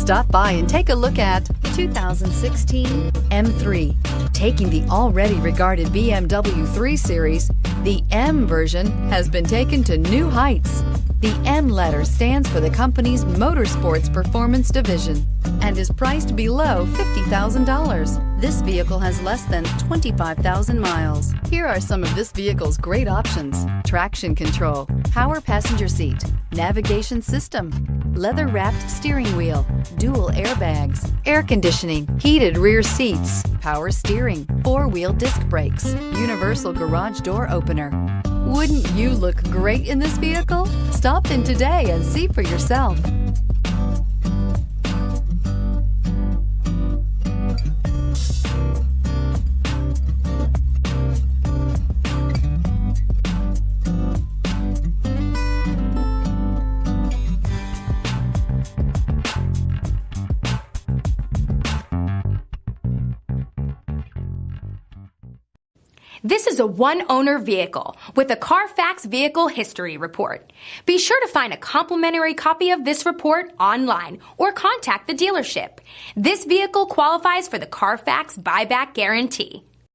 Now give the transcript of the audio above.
Stop by and take a look at 2016 M3. Taking the already regarded BMW 3 Series, the M version has been taken to new heights. The M letter stands for the company's Motorsports Performance Division and is priced below $50,000. This vehicle has less than 25,000 miles. Here are some of this vehicle's great options: traction control, power passenger seat, navigation system, leather-wrapped steering wheel, dual airbags, air conditioning, heated rear seats, power steering, four-wheel disc brakes, universal garage door opener. Wouldn't you look great in this vehicle? Stop in today and see for yourself. This is a one-owner vehicle with a Carfax Vehicle History Report. Be sure to find a complimentary copy of this report online or contact the dealership. This vehicle qualifies for the Carfax Buyback Guarantee.